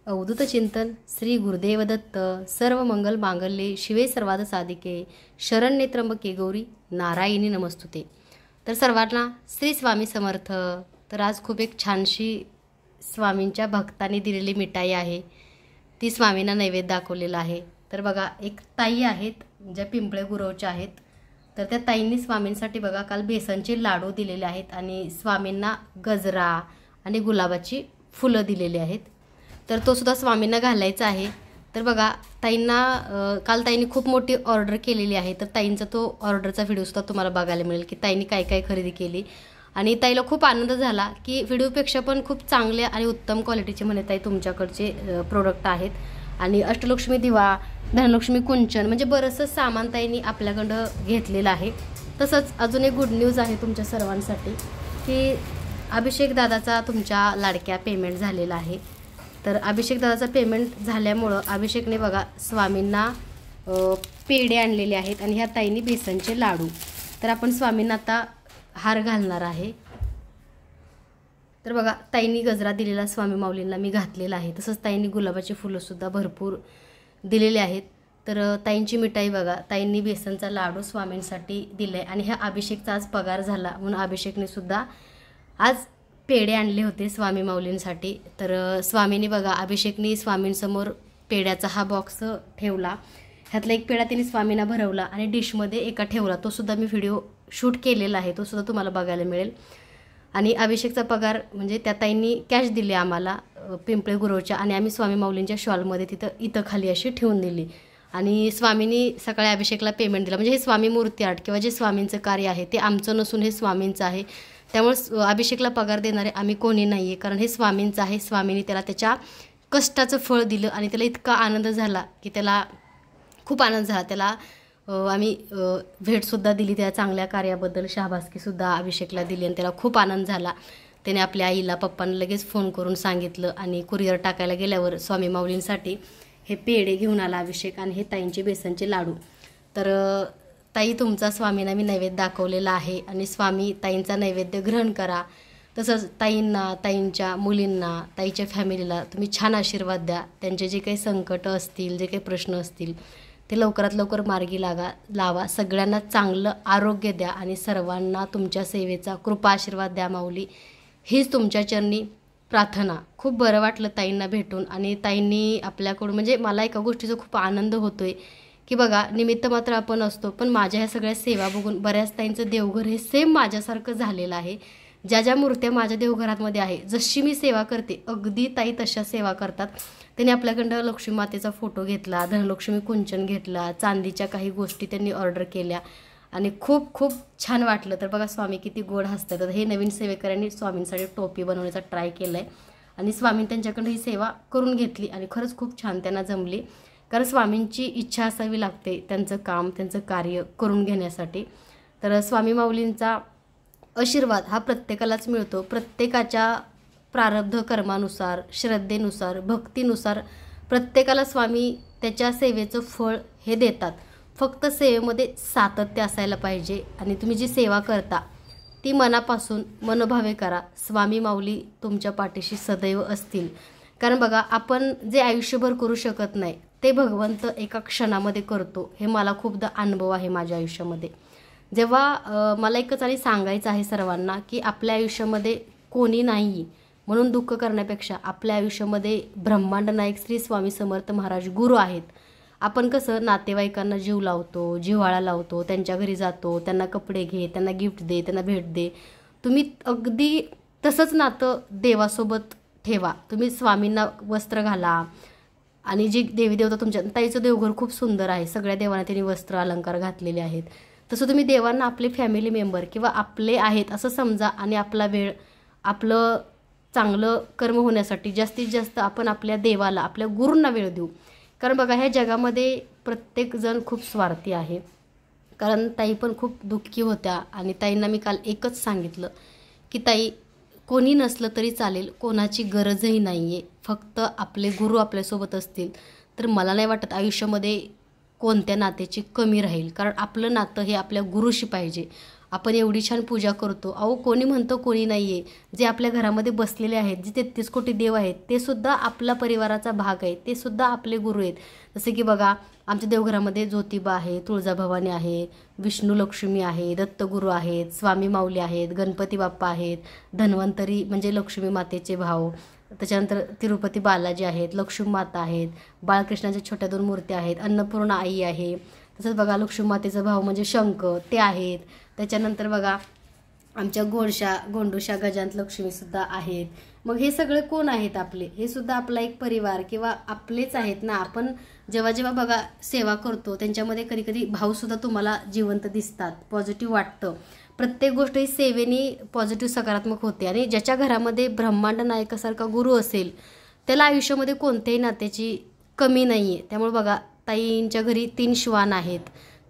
अवधूत चिंतन श्री गुरुदेव दत्त सर्व मंगल मांगल्ये शिवे सर्वाद साधिके शरण्ये त्र्यंबके गौरी नारायणी नमस्तुते। तर सर्वांना श्री स्वामी समर्थ। तर आज खूप एक छानशी स्वामींच्या भक्तांनी दिलेली मिठाई आहे, ती स्वामींना नैवेद्य दाखवलेला आहे। तर बघा, एक ताई आहेत ज्या पिंपळे गुरवच्या आहेत, तर त्या ताईंनी स्वामींसाठी बघा काल बेसनचे लाडू दिलेले आहेत आणि स्वामींना गजरा आणि गुलाबाची फुलं दिलेली आहेत। तर तो सुद्धा स्वामींना घालायचा आहे। तर बघा, ताईंना काल ताईंनी खूप मोठी ऑर्डर केलेली आहे, तर ताईंचा तो ऑर्डरचा व्हिडिओसुद्धा तुम्हाला बघायला मिळेल की ताईंनी काय काय खरेदी केली। आणि ताईला खूप आनंद झाला की व्हिडिओपेक्षा पण खूप चांगले आणि उत्तम क्वालिटीचे म्हणे ताई तुमच्याकडचे प्रोडक्ट आहेत। आणि अष्टलक्ष्मी दिवा, धनलक्ष्मी कुंचन म्हणजे बरंचसं सामान ताईंनी आपल्याकडं घेतलेलं आहे। तसंच अजून एक गुड न्यूज आहे तुमच्या सर्वांसाठी की अभिषेक दादाचा तुमच्या लाडक्या पेमेंट झालेला आहे। तर अभिषेक दादाचा पेमेंट झाल्यामुळं अभिषेकने बघा स्वामींना पेढे आणलेले आहेत आणि ह्या ताईंनी बेसनचे लाडू। तर आपण स्वामींना आता हार घालणार आहे। तर बघा, ताईंनी गजरा दिलेला स्वामी माऊलींना मी घातलेला आहे। तसंच ताईंनी गुलाबाची फुलंसुद्धा भरपूर दिलेले आहेत। तर ताईंची मिठाई बघा, ताईंनी बेसनचा लाडू स्वामींसाठी दिले आणि ह्या अभिषेकचा आज पगार झाला म्हणून अभिषेकने सुद्धा आज पेढे आणले होते स्वामी माऊलींसाठी। तर स्वामींनी बघा, अभिषेकने स्वामींसमोर पेढ्याचा हा बॉक्स ठेवला, ह्यातला एक पेढा त्यांनी स्वामींना भरवला आणि डिशमध्ये एका ठेवला। तो सुद्धा मी व्हिडिओ शूट केलेला आहे, तो सुद्धा तुम्हाला बघायला मिळेल। आणि अभिषेकचा पगार म्हणजे त्या ताईंनी कॅश दिली आम्हाला पिंपळे गुरवच्या, आणि आम्ही स्वामी माऊलींच्या शॉलमध्ये इथं खाली अशी ठेवून दिली। आणि स्वामींनी सकाळी अभिषेकला पेमेंट दिला। म्हणजे हे स्वामी मूर्ती आर्ट किंवा जे स्वामींचं कार्य आहे ते आमचं नसून हे स्वामींचं आहे। त्यामुळे अभिषेकला पगार देणारे आम्ही कोणी नाही आहे, कारण हे स्वामींचं आहे। स्वामींनी त्याला त्याच्या कष्टाचं फळ दिलं आणि त्याला इतका आनंद झाला की त्याला खूप आनंद झाला। त्याला आम्ही भेटसुद्धा दिली त्या चांगल्या कार्याबद्दल, शाबासकीसुद्धा अभिषेकला दिली आणि त्याला खूप आनंद झाला। त्याने आपल्या आईला पप्पांना लगेच फोन करून सांगितलं आणि कुरिअर टाकायला गेल्यावर स्वामी माऊलींसाठी हे पेढे घेऊन आला अभिषेक आणि हे ताईंचे बेसनचे लाडू। तर ताई, तुमचा स्वामींना मी नैवेद्य दाखवलेला आहे आणि स्वामी ताईंचा नैवेद्य ग्रहण करा। तसंच ताईंना, ताईंच्या मुलींना, ताईच्या फॅमिलीला तुम्ही छान आशीर्वाद द्या। त्यांचे जे काही संकट असतील, जे काही प्रश्न असतील ते लवकरात लवकर मार्गी लावा। सगळ्यांना चांगलं आरोग्य द्या आणि सर्वांना तुमच्या सेवेचा कृपा आशीर्वाद द्या माऊली, हीच तुमच्या चरणी प्रार्थना। खूप बरं वाटलं ताईंना भेटून आणि ताईंनी आपल्याकडून म्हणजे मला एका गोष्टीचा खूप आनंद होतोय की बघा, निमित्त मात्र आपण असतो, पण माझ्या ह्या सगळ्या सेवा बघून बऱ्याच ताईंचं देवघर हे सेम माझ्यासारखं झालेलं आहे। ज्या ज्या मूर्त्या माझ्या देवघरामध्ये आहे, जशी मी सेवा करते अगदी ताई तशा सेवा करतात। त्यांनी आपल्याकडं लक्ष्मी मातेचा फोटो घेतला, धनलक्ष्मी कुंचन घेतला, चांदीच्या काही गोष्टी त्यांनी ऑर्डर केल्या आणि खूप खूप छान वाटलं। तर बघा, स्वामी किती गोड हसतात। तर हे नवीन सेवेकऱ्यांनी स्वामींसाठी टोपी बनवण्याचा ट्राय केला आहे आणि स्वामी त्यांच्याकडं ही सेवा करून घेतली आणि खरंच खूप छान त्यांना जमली, कारण स्वामींची इच्छा असावी लागते त्यांचं काम, त्यांचं कार्य करून घेण्यासाठी। तर स्वामी माऊलींचा आशीर्वाद हा प्रत्येकालाच मिळतो। प्रत्येकाच्या प्रारब्ध कर्मानुसार, श्रद्धेनुसार, भक्तीनुसार प्रत्येकाला स्वामी त्याच्या सेवेचं फळ हे देतात। फक्त सेवेमध्ये सातत्य असायला पाहिजे आणि तुम्ही जी सेवा करता ती मनापासून मनोभावे करा। स्वामी माऊली तुमच्या पाठीशी सदैव असतील, कारण बघा, आपण जे आयुष्यभर करू शकत नाही ते भगवंत एका क्षणामध्ये करतो। हे मला खूपदा अनुभव आहे माझ्या आयुष्यामध्ये। जेव्हा मला एकच आणि सांगायचं आहे सर्वांना की आपल्या आयुष्यामध्ये कोणी नाही म्हणून दुःख करण्यापेक्षा आपल्या आयुष्यामध्ये ब्रह्मांड नायक श्री स्वामी समर्थ महाराज गुरु आहेत। आपण कसं नातेवाईकांना जीव लावतो, जिव्हाळा लावतो, त्यांच्या घरी जातो, त्यांना कपडे घे, त्यांना गिफ्ट दे, त्यांना भेट दे। तुम्ही अगदी तसंच नातं देवासोबत ठेवा। तुम्ही स्वामींना वस्त्र घाला आणि जी देवी देवता तुमच्या ताईचं देवघर खूप सुंदर आहे, सगळ्या देवांना त्यांनी वस्त्र अलंकार घातलेले आहेत। तसं तुम्ही देवांना आपले फॅमिली मेंबर किंवा आपले आहेत असं समजा आणि आपला वेळ, आपलं चांगलं कर्म होण्यासाठी जास्तीत जास्त आपण आपल्या देवाला, आपल्या गुरूंना वेळ देऊ। कारण बघा, ह्या जगामध्ये प्रत्येकजण खूप स्वार्थी आहे। कारण ताई पण खूप दुःखी होत्या आणि ताईंना मी काल एकच सांगितलं की ताई, कोणी नसलं तरी चालेल, कोणाची गरजही नाही आहे। फक्त आपले गुरु आपल्यासोबत असतील तर मला नाही वाटत आयुष्यामध्ये कोणत्या नात्याची कमी राहील, कारण आपलं नातं हे आपल्या गुरुशी पाहिजे, आपण एवढी छान पूजा करतो. अहो कोणी म्हणतो कोणी नाही आहे, जे आपल्या घरामध्ये बसलेले आहेत, जे 33 कोटी देव आहेत, ते सुद्धा आपला परिवाराचा भाग आहे, ते सुद्धा आपले गुरु आहेत. जसे की बघा आमच्या देवघरामध्ये ज्योतिबा आहे, तुळजाभवानी आहे, विष्णू लक्ष्मी आहे, दत्तगुरू आहेत, स्वामी माऊली आहेत, गणपती बाप्पा आहेत, धन्वंतरी म्हणजे लक्ष्मी मातेचे भाव, त्याच्यानंतर तिरुपती बालाजी आहेत, लक्ष्मी माता आहेत, बाळकृष्णाच्या छोट्या 2 मूर्त्या आहेत, अन्नपूर्णा आई आहे. तसंच बघा लक्ष्मी मातेचा भाव म्हणजे शंख ते आहेत. त्याच्यानंतर बघा आमच्या गोंडुशा गजांत लक्ष्मीसुद्धा आहेत. मग हे सगळे कोण आहेत आपले, हे सुद्धा आपला एक परिवार किंवा आपलेच आहेत ना. आपण जेव्हा जेव्हा बघा सेवा करतो त्यांच्यामध्ये कधी कधी भावसुद्धा तुम्हाला जिवंत दिसतात, पॉझिटिव्ह वाटतं. प्रत्येक गोष्ट ही सेवेने पॉझिटिव्ह सकारात्मक होते. आणि ज्याच्या घरामध्ये ब्रह्मांड नायकासारखा गुरु असेल त्याला आयुष्यामध्ये कोणत्याही नात्याची कमी नाही आहे. त्यामुळे बघा ताईंच्या घरी 3 श्वान आहेत,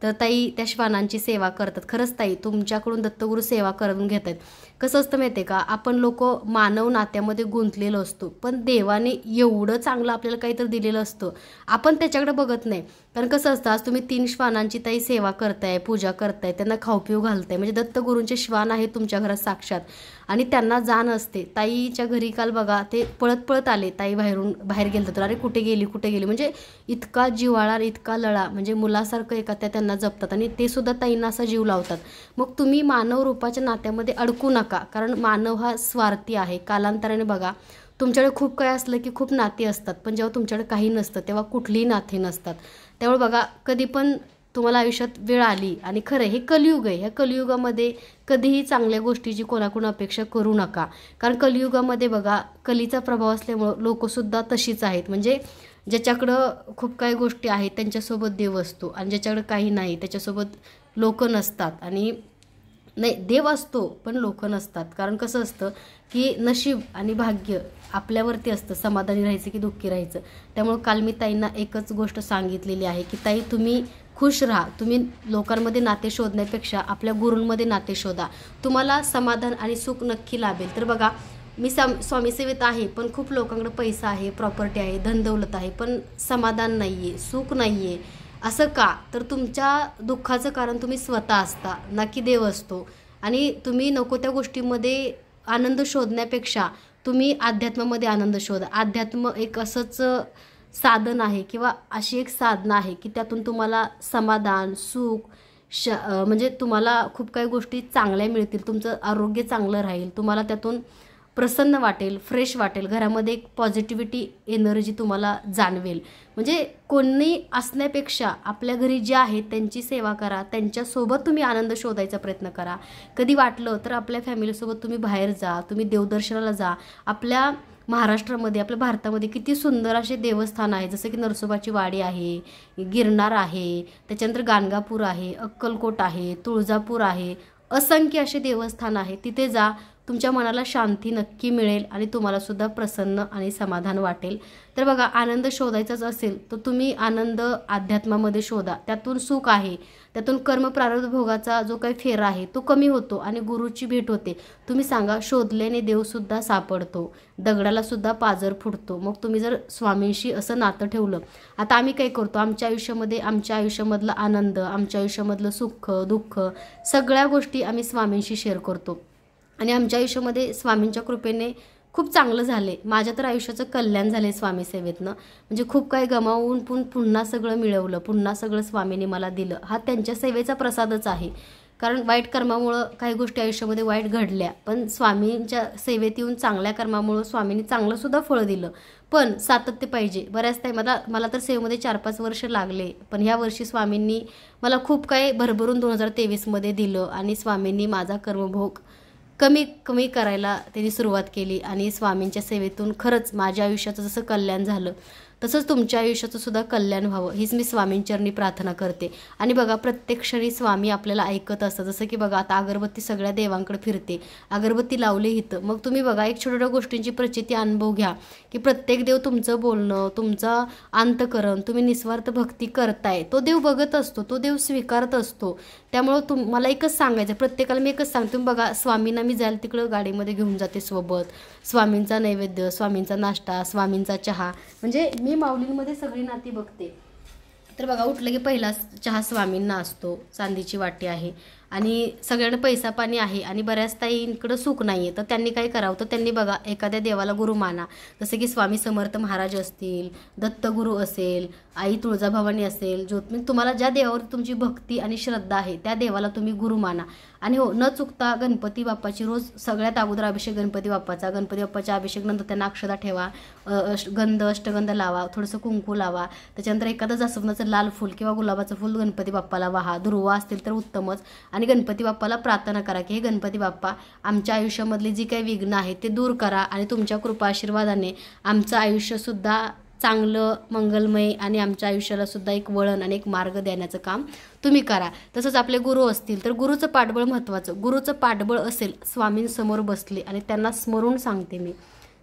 तर ताई त्या श्वानांची सेवा करतात. खरंच ताई तुमच्याकडून दत्तगुरू सेवा करून घेत आहेत. कसं असतं माहिती आहे का, आपण लोक मानव नात्यामध्ये गुंतलेलो असतो, पण देवाने एवढं चांगलं आपल्याला काहीतरी दिलेलं असतं, आपण त्याच्याकडे बघत नाही. कारण कसं असतं, आज तुम्ही 3 श्वानांची ताई सेवा करताय, पूजा करताय, त्यांना खाऊपिऊ घालताय, म्हणजे दत्तगुरूंचे श्वान आहेत तुमच्या घरात साक्षात, आणि त्यांना जाण असते. ताईच्या घरी काल बघा ते पळत पळत आले, ताई बाहेर गेलं तर अरे कुठे गेली म्हणजे इतका जिव्हाळा, इतका लळा, म्हणजे मुलासारखं एका त्यांना जपतात आणि ते सुद्धा ताईंना असा जीव लावतात. मग तुम्ही मानव रूपाच्या नात्यामध्ये अडकू नका, कारण मानव हा स्वार्थी आहे. कालांतराने बघा तुमच्याकडे खूप काय असलं की खूप नाती असतात, पण जेव्हा तुमच्याकडे काही नसतं तेव्हा कुठलीही नाती नसतात. त्यामुळे बघा कधी पण तुम्हाला आयुष्यात वेळ आली, आणि खरं हे कलियुग आहे, ह्या कलियुगामध्ये कधीही चांगल्या गोष्टीची कोणाकोण अपेक्षा करू नका. कारण कलियुगामध्ये बघा कलीचा प्रभाव असल्यामुळं लोकसुद्धा तशीच आहेत. म्हणजे ज्याच्याकडं खूप काही गोष्टी आहेत त्यांच्यासोबत देव असतो, आणि ज्याच्याकडे काही नाही त्याच्यासोबत लोक नसतात. आणि नाही, देव असतो पण लोक नसतात. कारण कसं असतं की नशीब आणि भाग्य आपल्यावरती असतं, समाधानी राहायचं की दुःखी राहायचं. त्यामुळे काल मी ताईंना एकच गोष्ट सांगितलेली आहे की ताई तुम्ही खुश राहा. तुम्ही लोकांमध्ये नाते शोधण्यापेक्षा आपल्या गुरूंमध्ये नाते शोधा, तुम्हाला समाधान आणि सुख नक्की लाभेल. तर बघा मी स्वामी सेवेत आहे, पण खूप लोकांकडे पैसा आहे, प्रॉपर्टी आहे, धनदौलत आहे, पण समाधान नाही आहे, सुख नाही आहे. असं का, तर तुमच्या दुःखाचं कारण तुम्ही स्वतः असता, ना की देव असतो. आणि तुम्ही नको त्या गोष्टीमध्ये आनंद शोधण्यापेक्षा तुम्ही अध्यात्मामध्ये आनंद शोधा. अध्यात्म एक असंच साधन आहे किंवा अशी एक साधना आहे की त्यातून तुम्हाला समाधान, सुख, म्हणजे तुम्हाला खूप काही गोष्टी चांगल्या मिळतील, तुमचं आरोग्य चांगलं राहील, तुम्हाला त्यातून प्रसन्न वाटेल, फ्रेश वाटेल, घरामध्ये एक पॉझिटिव्हिटी एनर्जी तुम्हाला जाणवेल. म्हणजे कोणी असण्यापेक्षा आपल्या घरी जे आहेत त्यांची सेवा करा, त्यांच्यासोबत तुम्ही आनंद शोधायचा प्रयत्न करा. कधी वाटलं तर आपल्या फॅमिलीसोबत तुम्ही बाहेर जा, तुम्ही देवदर्शनाला जा. आपल्या महाराष्ट्रामध्ये, आपल्या भारतामध्ये किती सुंदर असे देवस्थान आहे, जसं की नरसोबाची वाडी आहे, गिरनार आहे, त्याच्यानंतर गाणगापूर आहे, अक्कलकोट आहे, तुळजापूर आहे, असंख्य असे देवस्थान आहे. तिथे जा, तुमच्या मनाला शांती नक्की मिळेल आणि तुम्हाला सुद्धा प्रसन्न आणि समाधान वाटेल. तर बघा आनंद शोधायचाच असेल तर तुम्ही आनंद अध्यात्मामध्ये शोधा, त्यातून सुख आहे, त्यातून कर्म प्रारब्ध भोगाचा जो काही फेरा आहे तो कमी होतो आणि गुरुची भेट होते. तुम्ही सांगा, शोधल्याने देवसुद्धा सापडतो, दगडाला सुद्धा पाजर फुटतो. मग तुम्ही जर स्वामींशी असं नातं ठेवलं, आता आम्ही काय करतो आमच्या आयुष्यामध्ये, आमच्या आयुष्यामधलं आनंद, आमच्या आयुष्यामधलं सुख दुःख सगळ्या गोष्टी आम्ही स्वामींशी शेअर करतो, आणि आमच्या आयुष्यामध्ये स्वामींच्या कृपेने खूप चांगलं झाले. माझ्या तर आयुष्याचं कल्याण झाले स्वामी सेवेतनं. म्हणजे खूप काही गमावून पुन्हा सगळं मिळवलं, पुन्हा सगळं स्वामींनी मला दिलं. हा त्यांच्या सेवेचा प्रसादच आहे. कारण वाईट कर्मामुळं काही गोष्टी आयुष्यामध्ये वाईट घडल्या, पण स्वामींच्या सेवेत येऊन चांगल्या कर्मामुळं स्वामींनी चांगलंसुद्धा फळ दिलं. पण सातत्य पाहिजे. बऱ्याच टाईम मला तर सेवेमध्ये 4-5 वर्ष लागले, पण ह्या वर्षी स्वामींनी मला खूप काही भरभरून 2023मध्ये दिलं, आणि स्वामींनी माझा कर्मभोग कमी करायला त्यांनी सुरुवात केली. आणि स्वामींच्या सेवेतून खरंच माझ्या आयुष्याचं जसं कल्याण झालं तसंच तुमच्या आयुष्याचं सुद्धा कल्याण व्हावं हीच मी स्वामींचरणी प्रार्थना करते. आणि बघा प्रत्येक क्षणी स्वामी आपल्याला ऐकत असतात. जसं की बघा आता अगरबत्ती सगळ्या देवांकडे फिरते, अगरबत्ती लावली इथं, मग तुम्ही बघा एक छोट्या गोष्टींची प्रचिती अनुभव घ्या की प्रत्येक देव तुमचं बोलणं, तुमचा अंतकरण, तुम्ही निस्वार्थ भक्ती करताय, तो देव बघत असतो, तो देव स्वीकारत असतो. त्यामुळं मला एकच सांगायचं, प्रत्येकाला मी एकच सांगते, तुम्ही बघा स्वामींना मी जायला तिकडं गाडीमध्ये घेऊन जाते सोबत, स्वामींचा नैवेद्य, स्वामींचा नाश्ता, स्वामींचा चहा, म्हणजे मी माऊलींमध्ये सगळी नाती बघते. तर बघा उठलं की पहिला चहा स्वामींना असतो, चांदीची वाटी आहे, आणि सगळ्यांना पैसा पाणी आहे आणि बऱ्याच ताईंकडं सुख नाही आहे, तर त्यांनी काय करावं, तर त्यांनी बघा एखाद्या देवाला गुरु माना. जसे की स्वामी समर्थ महाराज असतील, दत्तगुरू असेल, आई तुळजाभवानी असेल, ज्योत, तुम्हाला ज्या देवावर तुमची भक्ती आणि श्रद्धा आहे त्या देवाला तुम्ही गुरु माना. आणि हो, न चुकता गणपती बाप्पाची रोज सगळ्यात अगोदर अभिषेक गणपती बाप्पाच्या अभिषेक नंतर त्यांना अक्षता ठेवा, गंध अष्टगंध लावा, थोडंसं कुंकू लावा. त्याच्यानंतर एखादं जास्वंदाचं लाल फूल किंवा गुलाबाचं फूल गणपती बाप्पाला वाहा. दुर्वा असतील तर उत्तमच. आणि गणपती बाप्पाला प्रार्थना करा की हे गणपती बाप्पा, आमच्या आयुष्यामधली जी काही विघ्न आहे ते दूर करा आणि तुमच्या कृपा आशीर्वादाने आमचं आयुष्यसुद्धा चांगलं मंगलमय आणि आमच्या आयुष्याला सुद्धा एक वळण आणि एक मार्ग देण्याचं काम तुम्ही करा. तसंच आपले गुरु असतील तर गुरुचं पाठबळ महत्त्वाचं. गुरुचं पाठबळ असेल, स्वामींसमोर बसले आणि त्यांना स्मरून सांगते मी,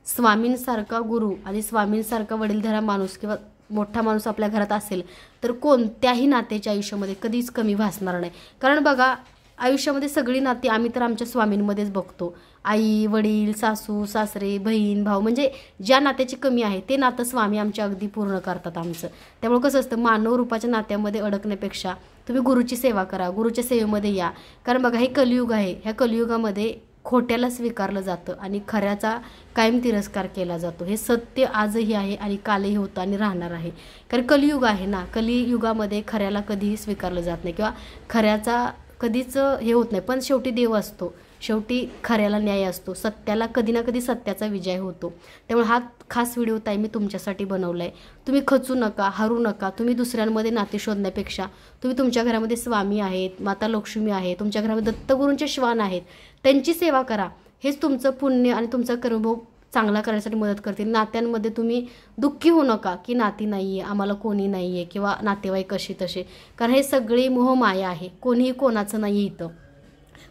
स्वामींसारखा गुरु आणि स्वामींसारखा वडीलधारा माणूस किंवा मोठा माणूस आपल्या घरात असेल तर कोणत्याही नात्याच्या आयुष्यामध्ये कधीच कमी भासणार नाही. कारण बघा, आयुष्यामध्ये सगळी नाती आम्ही तर आमच्या स्वामींमध्येच बघतो. आई वडील, सासू सासरे, बहीण भाऊ, म्हणजे ज्या नात्याची कमी आहे ते नातं स्वामी आमच्या अगदी पूर्ण करतात आमचं. त्यामुळे कसं असतं, मानव रूपाच्या नात्यामध्ये अडकण्यापेक्षा तुम्ही गुरुची सेवा करा, गुरुच्या सेवेमध्ये या. कारण बघा, हे कलियुग आहे, ह्या कलियुगामध्ये खोट्याला स्वीकारलं जातं आणि खऱ्याचा कायम तिरस्कार केला जातो. हे सत्य आजही आहे आणि कालही होतं आणि राहणार आहे. कारण कलियुग आहे ना, कलियुगामध्ये खऱ्याला कधीही स्वीकारलं जात नाही किंवा खऱ्याचा कधीच हे होत नाही. पण शेवटी देव असतो, शेवटी खऱ्याला न्याय असतो, सत्याला कधी ना कधी सत्याचा विजय होतो. त्यामुळे हा खास व्हिडिओ ताई मी तुमच्यासाठी बनवला आहे. तुम्ही खचू नका, हरू नका. तुम्ही दुसऱ्यांमध्ये नाते शोधण्यापेक्षा तुम्ही तुमच्या घरामध्ये स्वामी आहेत, माता लक्ष्मी आहे, तुमच्या घरामध्ये दत्तगुरूंचे श्वान आहेत, त्यांची सेवा करा. हेच तुमचं पुण्य आणि तुमचा कर्मभोग चांगला करण्यासाठी मदत करतील. नात्यांमध्ये तुम्ही दुःखी होऊ नका की नाती नाही आहे, आम्हाला कोणी नाही आहे किंवा नातेवाईक कशी तसे. कारण हे सगळी मोहमाया आहे, कोणीही कोणाचं नाही आहे इथं.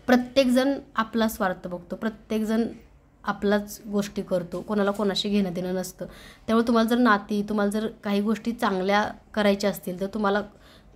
प्रत्येकजण आपला स्वार्थ बघतो, प्रत्येकजण आपलाच गोष्टी करतो, कोणाला कोणाशी घेणं देणं नसतं. त्यामुळे तुम्हाला जर काही गोष्टी चांगल्या करायच्या असतील, तर तुम्हाला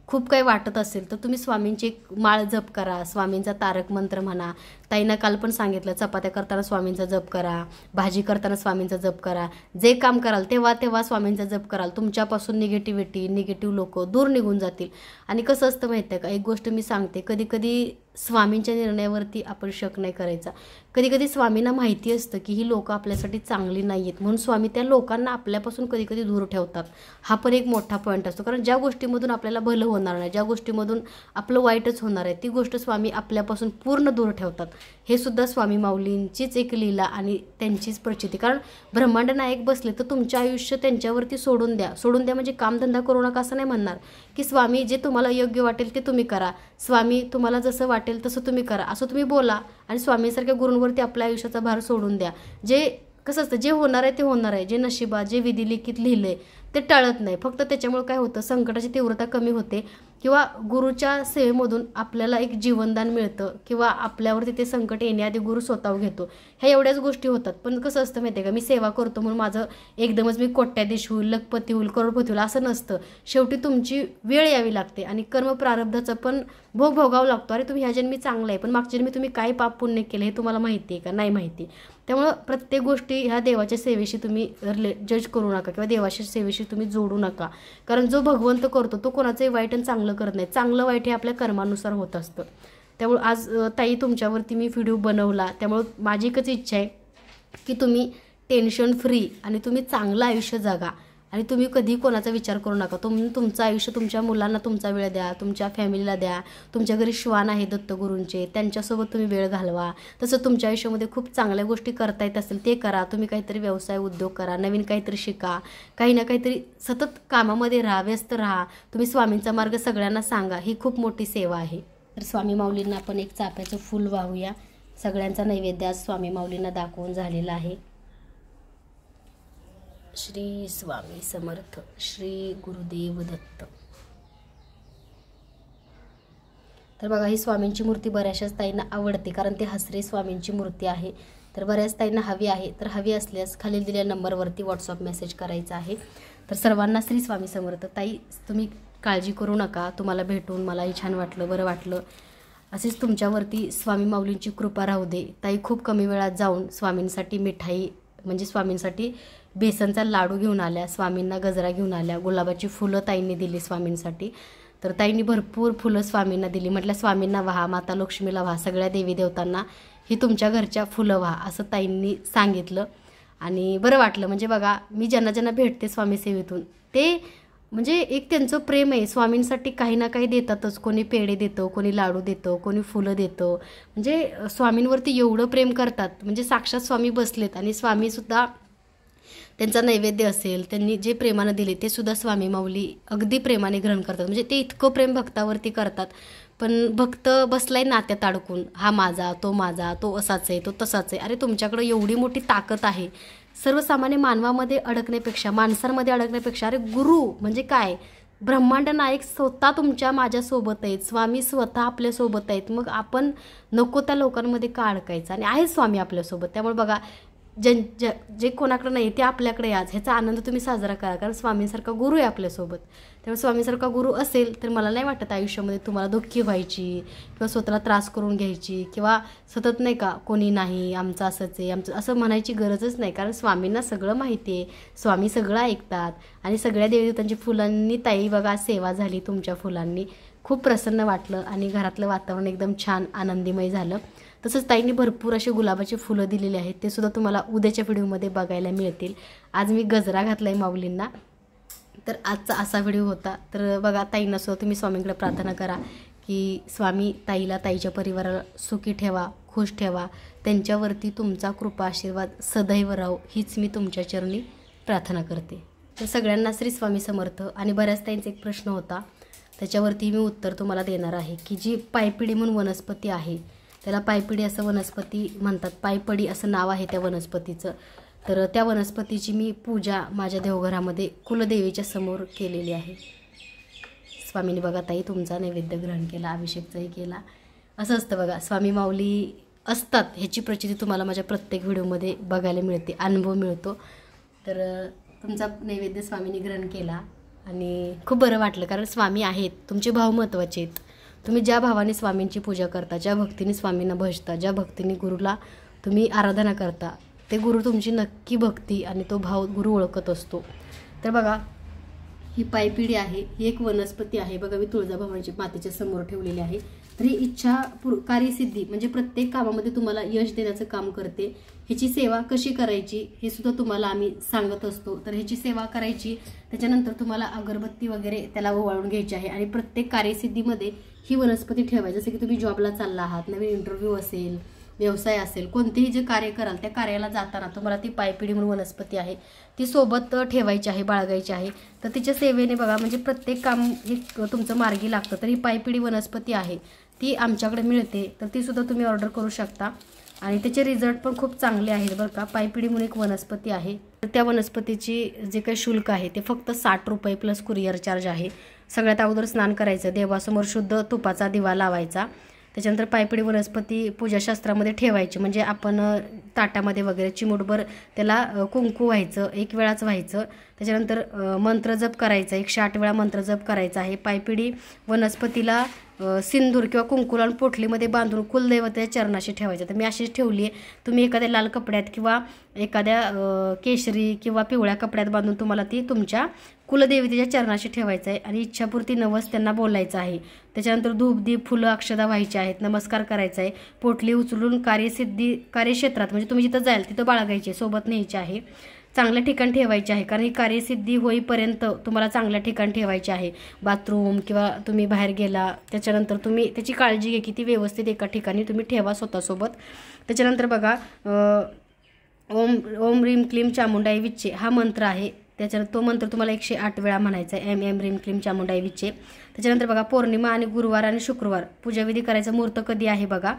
खूप काही वाटत असेल तर तुम्ही स्वामींची एक माळ जप करा, स्वामींचा तारक मंत्र म्हणा. ताईनं काल पण सांगितलं, चपात्या करताना स्वामींचा जप करा, भाजी करताना स्वामींचा जप करा. जे काम कराल तेव्हा स्वामींचा जप कराल. तुमच्यापासून निगेटिव्ह लोक दूर निघून जातील. आणि कसं असतं माहिती आहे का, एक गोष्ट मी सांगते, कधी स्वामींच्या निर्णयावरती आपण शक नाही करायचा. कधी स्वामींना माहिती असतं की ही लोकं आपल्यासाठी चांगली नाही आहेत, म्हणून स्वामी त्या लोकांना आपल्यापासून कधी दूर ठेवतात. हा पण एक मोठा पॉईंट असतो. कारण ज्या गोष्टीमधून आपल्याला भलं होणार नाही, ज्या गोष्टीमधून आपलं वाईटच होणार आहे, ती गोष्ट स्वामी आपल्यापासून पूर्ण दूर ठेवतात. हे सुद्धा स्वामी माऊलींचीच एक लीला आणि त्यांचीच प्रचिती. कारण ब्रह्मांड नायक बसले तर तुमचं आयुष्य त्यांच्यावरती सोडून द्या म्हणजे कामधंदा करू नका असं नाही म्हणणार. की स्वामी जे तुम्हाला योग्य वाटेल ते तुम्ही करा, स्वामी तुम्हाला जसं वाटेल तसं तुम्ही करा, असं तुम्ही बोला. आणि स्वामींसारख्या गुरूंवरती आपल्या आयुष्याचा भार सोडून द्या. जे कसं असतं, जे होणार आहे ते होणार आहे, जे नशिबात जे विधिलिखित लिहिलंय ते टाळत नाही. फक्त त्याच्यामुळे काय होतं, संकटाची तीव्रता कमी होते किंवा गुरुच्या सेवेमधून आपल्याला एक जीवनदान मिळतं किंवा आपल्यावरती ते संकट येण्याआधी गुरु स्वतः घेतो. ह्या एवढ्याच गोष्टी होतात. पण कसं असतं माहिती आहे का, मी सेवा करतो म्हणून माझं एकदमच मी कोट्याधीश होईल, लखपती होईल, करोडपती होईल असं नसतं. शेवटी तुमची वेळ यावी लागते आणि कर्म प्रारब्धाचा पण भोग भोगावा लागतो. अरे तुम्ही ह्या जन्मी चांगला आहे, पण मागच्या जन्मी तुम्ही काय पाप पुण्य केलं हे तुम्हाला माहिती आहे का, नाही माहिती. त्यामुळं प्रत्येक गोष्टी ह्या देवाच्या सेवेशी तुम्ही जज करू नका किंवा देवाच्या सेवेशी तुम्ही जोडू नका. कारण जो भगवंत करतो तो कोणाचंही वाईट आणि चांगलं करत नाही. चांगलं वाईट हे आपल्या कर्मानुसार होत असतं. त्यामुळे आज ताई तुमच्यावरती मी व्हिडिओ बनवला. त्यामुळं माझी एकच इच्छा आहे की तुम्ही टेन्शन फ्री आणि तुम्ही चांगलं आयुष्य जगा आणि तुम्ही कधी कोणाचा विचार करू नका. तुमचं आयुष्य तुमच्या मुलांना तुमचा वेळ द्या, तुमच्या फॅमिलीला द्या. तुमच्या घरी श्वान आहे दत्तगुरूंचे, त्यांच्यासोबत तुम्ही वेळ घालवा. तसं तुमच्या आयुष्यामध्ये खूप चांगल्या गोष्टी करता येत असेल ते करा. तुम्ही काहीतरी व्यवसाय उद्योग करा, नवीन काहीतरी शिका, काही ना काहीतरी सतत कामामध्ये राहा, व्यस्त राहा. तुम्ही स्वामींचा मार्ग सगळ्यांना सांगा, ही खूप मोठी सेवा आहे. तर स्वामी माऊलींना आपण एक चाफ्याचं फूल वाहूया. सगळ्यांचा नैवेद्य आज स्वामी माऊलींना दाखवून झालेला आहे. श्री स्वामी समर्थ, श्री गुरुदेव दत्त. तर बघा, ही स्वामींची मूर्ती बऱ्याचशाच ताईंना आवडते कारण ते हसरे स्वामींची मूर्ती आहे. तर बऱ्याच ताईंना हवी आहे. तर हवी असल्यास खालील दिलेल्या नंबरवरती व्हॉट्सअप मेसेज करायचा आहे. तर सर्वांना श्री स्वामी समर्थ. ताई तुम्ही काळजी करू नका, तुम्हाला भेटून मलाही छान वाटलं, बरं वाटलं. असेच तुमच्यावरती स्वामी माऊलींची कृपा राहू दे. ताई खूप कमी वेळात जाऊन स्वामींसाठी मिठाई म्हणजे स्वामींसाठी बेसनचा लाडू घेऊन आल्या, स्वामींना गजरा घेऊन आल्या, गुलाबाची फुलं ताईंनी दिली स्वामींसाठी. तर ताईंनी भरपूर फुलं स्वामींना दिली. म्हटलं स्वामींना व्हा, माता लक्ष्मीला व्हा, सगळ्या देवी देवतांना ही तुमच्या घरच्या फुलं व्हा असं ताईंनी सांगितलं. आणि बरं वाटलं. म्हणजे बघा, मी ज्यांना ज्यांना भेटते स्वामी सेवेतून ते म्हणजे एक त्यांचं प्रेम आहे स्वामींसाठी, काही ना काही देतातच. कोणी पेढे देतो, कोणी लाडू देतो, कोणी फुलं देतो. म्हणजे स्वामींवरती एवढं प्रेम करतात, म्हणजे साक्षात स्वामी बसलेत. आणि स्वामीसुद्धा त्यांचा नैवेद्य असेल, त्यांनी जे प्रेमानं दिले ते सुद्धा स्वामी माऊली अगदी प्रेमाने ग्रहण करतात. म्हणजे ते इतकं प्रेम भक्तावरती करतात. पण भक्त बसलाय नात्यात अडकून, हा माझा, तो असाच आहे, तो तसाच आहे. अरे तुमच्याकडं एवढी मोठी ताकद आहे. सर्वसामान्य मानवामध्ये अडकण्यापेक्षा, माणसांमध्ये अडकण्यापेक्षा, अरे गुरु म्हणजे काय, ब्रह्मांड नायक स्वतः तुमच्या माझ्यासोबत आहेत, स्वामी स्वतः आपल्यासोबत आहेत. मग आपण नको त्या लोकांमध्ये का अडकायचं, आणि आहे स्वामी आपल्यासोबत. त्यामुळे बघा, जे कोणाकडे नाही ते आपल्याकडे आज, ह्याचा आनंद तुम्ही साजरा करा, कारण स्वामींसारखा गुरु आहे आपल्यासोबत. त्यामुळे स्वामींसारखा गुरु असेल तर मला नाही वाटत आयुष्यामध्ये तुम्हाला दुःखी व्हायची किंवा स्वतःला त्रास करून घ्यायची किंवा सतत नाही का कोणी नाही, आमचं असंच आहे, आमचं असं म्हणायची गरजच नाही. कारण स्वामींना सगळं माहिती आहे, स्वामी सगळं ऐकतात. आणि सगळ्या देवदेवतांची फुलांनी ताई बघा सेवा झाली तुमच्या फुलांनी, खूप प्रसन्न वाटलं. आणि घरातलं वातावरण एकदम छान आनंदीमय झालं. तसंच ताईंनी भरपूर असे गुलाबाची फुलं दिलेली आहेत, ते सुद्धा तुम्हाला उद्याच्या व्हिडिओमध्ये बघायला मिळतील. आज मी गजरा घातला आहे माऊलींना. तर आजचा असा व्हिडिओ होता. तर बघा, ताईंना सुद्धा तुम्ही स्वामींकडे प्रार्थना करा की स्वामी ताईला, ताईच्या परिवाराला सुखी ठेवा, खुश ठेवा, त्यांच्यावरती तुमचा कृपा आशीर्वाद सदैव राहो, हीच मी तुमच्या चरणी प्रार्थना करते. तर सगळ्यांना श्री स्वामी समर्थ. आणि बऱ्याच ताईंचा एक प्रश्न होता, त्याच्यावरती मी उत्तर तुम्हाला देणार आहे की जी पायपिडी म्हणून वनस्पती आहे, त्याला पायपिडी असं वनस्पती म्हणतात, पायपडी असं नाव आहे त्या वनस्पतीचं. तर त्या वनस्पतीची मी पूजा माझ्या देवघरामध्ये कुलदेवीच्या समोर केलेली आहे. स्वामींनी बघा ताई तुमचा नैवेद्य ग्रहण केला, अभिषेकचाही केला. असं असतं बघा, स्वामी माऊली असतात ह्याची प्रचिती तुम्हाला माझ्या प्रत्येक व्हिडिओमध्ये बघायला मिळते, अनुभव मिळतो. तर तुमचा नैवेद्य स्वामींनी ग्रहण केला आणि खूप बरं वाटलं, कारण स्वामी आहेत, तुमचे भाव महत्त्वाचे आहेत. तुम्ही ज्या भावाने स्वामींची पूजा करता, ज्या भक्तीने स्वामींना भजता, ज्या भक्तीने गुरुला तुम्ही आराधना करता, ते गुरु तुमची नक्की भक्ती आणि तो भाव गुरु ओळखत असतो. तर बघा, ही पायपिढी आहे, ही एक वनस्पती आहे. बघा, मी तुळजाभवानीची मातेच्या समोर ठेवलेली आहे. तर ही इच्छा कार्यसिद्धी म्हणजे प्रत्येक कामामध्ये तुम्हाला यश देण्याचं काम करते. ह्याची सेवा कशी करायची हे सुद्धा तुम्हाला आम्ही सांगत असतो. तर ह्याची सेवा करायची, त्याच्यानंतर तुम्हाला अगरबत्ती वगैरे त्याला ओवाळून घ्यायची आहे. आणि प्रत्येक कार्यसिद्धीमध्ये ही वनस्पती ठेवायची. जसं की तुम्ही जॉबला चालला आहात, नवीन इंटरव्ह्यू असेल, व्यवसाय असेल, कोणतेही जे कार्य कराल त्या कार्याला जाताना तुम्हाला ती पायपिढी म्हणून वनस्पती आहे ती सोबत ठेवायची आहे, बाळगायची आहे. तर तिच्या सेवेने बघा, म्हणजे प्रत्येक काम हे तुमचं मार्गी लागतं. तर ही पायपिढी वनस्पती आहे ती आमच्याकडे मिळते, तर ती सुद्धा तुम्ही ऑर्डर करू शकता. आणि त्याचे रिझल्ट पण खूप चांगले आहेत बरं का. पायपिढी म्हणून एक वनस्पती आहे, तर त्या वनस्पतीची जे काही शुल्क आहे ते फक्त 60 रुपये प्लस कुरिअर चार्ज आहे. सगळ्यात अगोदर स्नान करायचं, देवासमोर शुद्ध तुपाचा दिवा लावायचा, त्याच्यानंतर पायपिढी वनस्पती पूजाशास्त्रामध्ये ठेवायची. म्हणजे आपण ताटामध्ये वगैरे चिमूटभर त्याला कुंकू व्हायचं, एक वेळाच व्हायचं. त्याच्यानंतर मंत्रजप करायचा, 108 वेळा मंत्रजप करायचा आहे. पायपिढी वनस्पतीला सिंदूर किंवा कुंकू लावून पोटलीमध्ये बांधून कुलदैवताच्या चरणाशी ठेवायचं. तर मी अशीच ठेवली आहे. तुम्ही एखाद्या लाल कपड्यात किंवा एखाद्या केशरी किंवा पिवळ्या कपड्यात बांधून तुम्हाला ती तुमच्या कुलदेवतेच्या चरणाशी ठेवायचं आहे. आणि इच्छापूर्ती नवस त्यांना बोलायचं आहे. त्याच्यानंतर धूप दीप फुलं अक्षदा व्हायच्या आहेत, नमस्कार करायचा आहे. पोटली उचलून कार्यक्षेत्रात म्हणजे तुम्ही जिथं जाल तिथं बाळगायचे, सोबत न्यायचे आहे. चांगल्या ठिकाणी ठेवायचे आहे, कारण ही कार्यसिद्धी होईपर्यंत तुम्हाला चांगल्या ठिकाणी ठेवायचे आहे. बाथरूम किंवा तुम्ही बाहेर गेला त्याच्यानंतर तुम्ही त्याची काळजी घ्या की ती व्यवस्थित एका ठिकाणी तुम्ही ठेवा स्वतःसोबत. त्याच्यानंतर बघा, ओम ओम रीम क्लीम चामुंडाई विच्चे हा मंत्र आहे. त्याच्यानंतर तो मंत्र तुम्हाला 108 वेळा म्हणायचा आहे, एम एम रीम क्लीम चामुंडाई विच्चे. त्याच्यानंतर बघा, पौर्णिमा आणि गुरुवार आणि शुक्रवार पूजाविधी करायचा मुहूर्त कधी आहे बघा.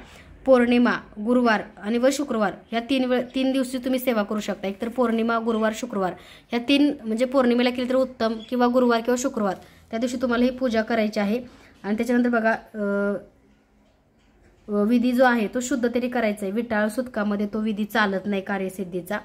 पौर्णिमा, गुरुवार आणि शुक्रवार ह्या 3 दिवशी तुम्ही सेवा करू शकता. एकतर पौर्णिमा, गुरुवार, शुक्रवार ह्या 3 म्हणजे पौर्णिमेला केली तर उत्तम, किंवा गुरुवार किंवा शुक्रवार त्या दिवशी तुम्हाला ही पूजा करायची आहे. आणि त्याच्यानंतर बघा, विधी जो आहे तो शुद्धतेने करायचा आहे. विटाळ सुतकामध्ये तो विधी चालत नाही कार्यसिद्धीचा.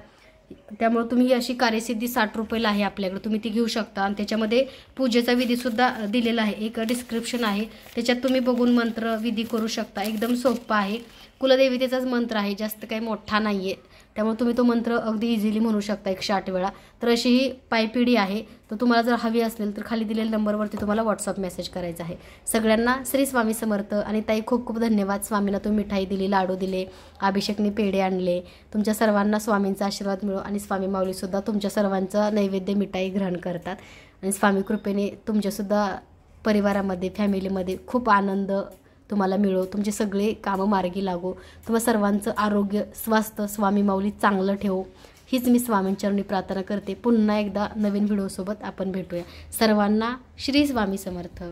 त्यामुळे तुम्ही ही अशी कार्यसिद्धी 60 रुपयाला आहे आपल्याकडे, तुम्ही ती घेऊ शकता. आणि त्याच्यामध्ये पूजेचा विधीसुद्धा दिलेला आहे, एक डिस्क्रिप्शन आहे, त्याच्यात तुम्ही बघून मंत्र विधी करू शकता. एकदम सोपा आहे, कुलदेवतेचाच मंत्र आहे, जास्त काही मोठा नाही आहे. त्यामुळे तुम्ही तो मंत्र अगदी इझिली म्हणू शकता 108 वेळा. तर अशी ही पायपिढी आहे. तर तुम्हाला जर हवी असेल तर खाली दिलेल्या नंबरवरती तुम्हाला व्हॉट्सअप मेसेज करायचा आहे. सगळ्यांना श्री स्वामी समर्थ. आणि ताई खूप खूप धन्यवाद. स्वामींना तुम्ही मिठाई दिली, लाडू दिले, अभिषेकने पेढे आणले. तुमच्या सर्वांना स्वामींचा आशीर्वाद मिळो आणि स्वामी माऊलीसुद्धा तुमच्या सर्वांचा नैवेद्य मिठाई ग्रहण करतात. आणि स्वामी कृपेने तुमच्यासुद्धा परिवारामध्ये, फॅमिलीमध्ये खूप आनंद तुम्हाला मिळो. तुमचे सगळे कामं मार्गी लागो. तुम्हा सर्वांचं आरोग्य, स्वास्थ्य स्वामी माऊली चांगलं ठेवो, हीच मी स्वामींचरणी प्रार्थना करते. पुन्हा एकदा नवीन व्हिडिओसोबत आपण भेटूया. सर्वांना श्री स्वामी समर्थ.